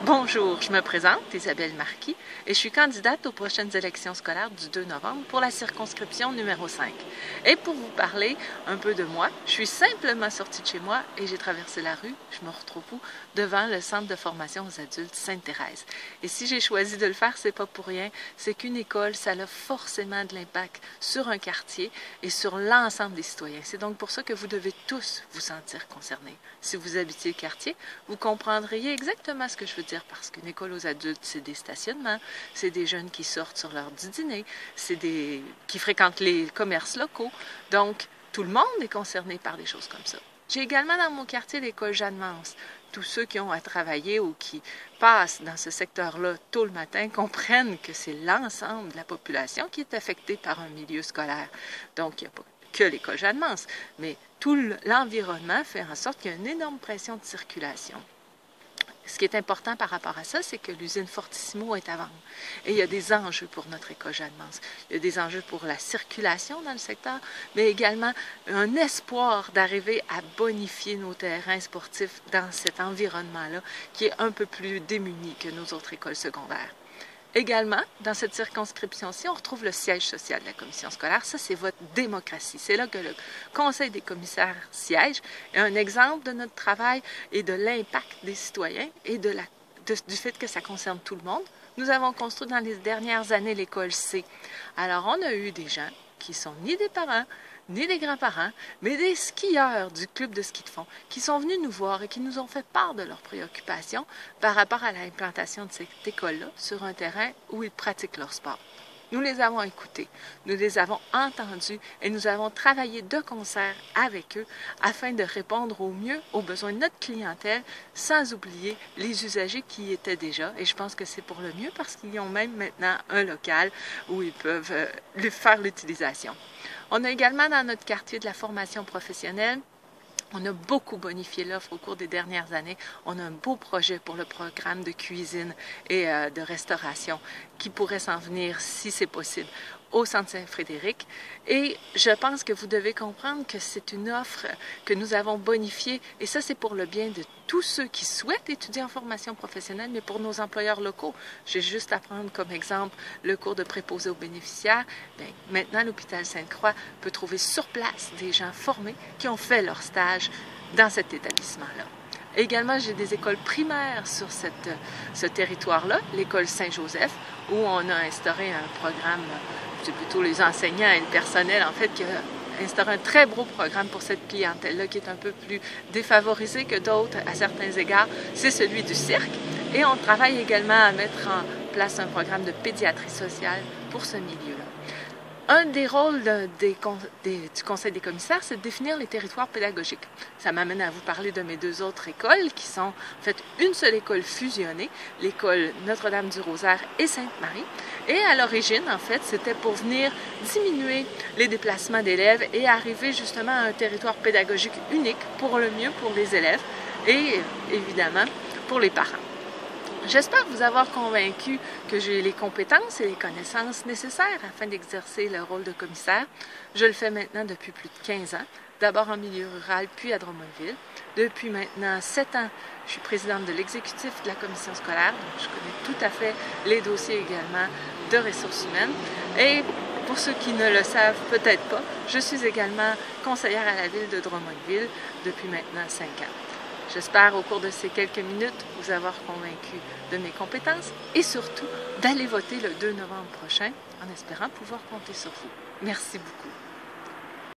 Bonjour, je me présente, Isabelle Marquis, et je suis candidate aux prochaines élections scolaires du 2 novembre pour la circonscription numéro 5. Et pour vous parler un peu de moi, je suis simplement sortie de chez moi et j'ai traversé la rue, je me retrouve devant le centre de formation aux adultes Sainte-Thérèse. Et si j'ai choisi de le faire, c'est pas pour rien, c'est qu'une école, ça a forcément de l'impact sur un quartier et sur l'ensemble des citoyens. C'est donc pour ça que vous devez tous vous sentir concernés. Si vous habitez le quartier, vous comprendriez exactement ce que je veux dire parce qu'une école aux adultes, c'est des stationnements, c'est des jeunes qui sortent sur l'heure du dîner, qui fréquentent les commerces locaux. Donc, tout le monde est concerné par des choses comme ça. J'ai également dans mon quartier l'école Jeanne-Mance. Tous ceux qui ont à travailler ou qui passent dans ce secteur-là tôt le matin comprennent que c'est l'ensemble de la population qui est affectée par un milieu scolaire. Donc, il n'y a pas que l'école Jeanne-Mance, mais tout l'environnement fait en sorte qu'il y a une énorme pression de circulation. Ce qui est important par rapport à ça, c'est que l'usine Fortissimo est à vendre. Et il y a des enjeux pour notre école Jeanne-Mance. Il y a des enjeux pour la circulation dans le secteur, mais également un espoir d'arriver à bonifier nos terrains sportifs dans cet environnement-là qui est un peu plus démuni que nos autres écoles secondaires. Également, dans cette circonscription-ci, on retrouve le siège social de la commission scolaire. Ça, c'est votre démocratie. C'est là que le conseil des commissaires siège. Et un exemple de notre travail et de l'impact des citoyens et du fait que ça concerne tout le monde. Nous avons construit dans les dernières années l'école C. Alors, on a eu des gens qui sont ni des parents, ni des grands-parents, mais des skieurs du club de ski de fond qui sont venus nous voir et qui nous ont fait part de leurs préoccupations par rapport à l'implantation de cette école-là sur un terrain où ils pratiquent leur sport. Nous les avons écoutés, nous les avons entendus et nous avons travaillé de concert avec eux afin de répondre au mieux aux besoins de notre clientèle sans oublier les usagers qui y étaient déjà. Et je pense que c'est pour le mieux parce qu'ils ont même maintenant un local où ils peuvent faire l'utilisation. On a également dans notre quartier de la formation professionnelle. On a beaucoup bonifié l'offre au cours des dernières années. On a un beau projet pour le programme de cuisine et de restauration qui pourrait s'en venir, si c'est possible, au Centre Saint-Frédéric. Et je pense que vous devez comprendre que c'est une offre que nous avons bonifiée. Et ça, c'est pour le bien de tous ceux qui souhaitent étudier en formation professionnelle, mais pour nos employeurs locaux. J'ai juste à prendre comme exemple le cours de préposé aux bénéficiaires. Bien, maintenant, l'hôpital Sainte-Croix peut trouver sur place des gens formés qui ont fait leur stage dans cet établissement-là. Également, j'ai des écoles primaires sur ce territoire-là, l'école Saint-Joseph, où on a instauré un programme, c'est plutôt les enseignants et le personnel, en fait, qui a instauré un très beau programme pour cette clientèle-là, qui est un peu plus défavorisée que d'autres à certains égards. C'est celui du cirque. Et on travaille également à mettre en place un programme de pédiatrie sociale pour ce milieu-là. Un des rôles du Conseil des commissaires, c'est de définir les territoires pédagogiques. Ça m'amène à vous parler de mes deux autres écoles qui sont en fait une seule école fusionnée, l'école Notre-Dame-du-Rosaire et Sainte-Marie. Et à l'origine, en fait, c'était pour venir diminuer les déplacements d'élèves et arriver justement à un territoire pédagogique unique pour le mieux pour les élèves et évidemment pour les parents. J'espère vous avoir convaincu que j'ai les compétences et les connaissances nécessaires afin d'exercer le rôle de commissaire. Je le fais maintenant depuis plus de 15 ans, d'abord en milieu rural, puis à Drummondville. Depuis maintenant 7 ans, je suis présidente de l'exécutif de la commission scolaire, donc je connais tout à fait les dossiers également de ressources humaines. Et pour ceux qui ne le savent peut-être pas, je suis également conseillère à la ville de Drummondville depuis maintenant 5 ans. J'espère au cours de ces quelques minutes vous avoir convaincu de mes compétences et surtout d'aller voter le 2 novembre prochain en espérant pouvoir compter sur vous. Merci beaucoup.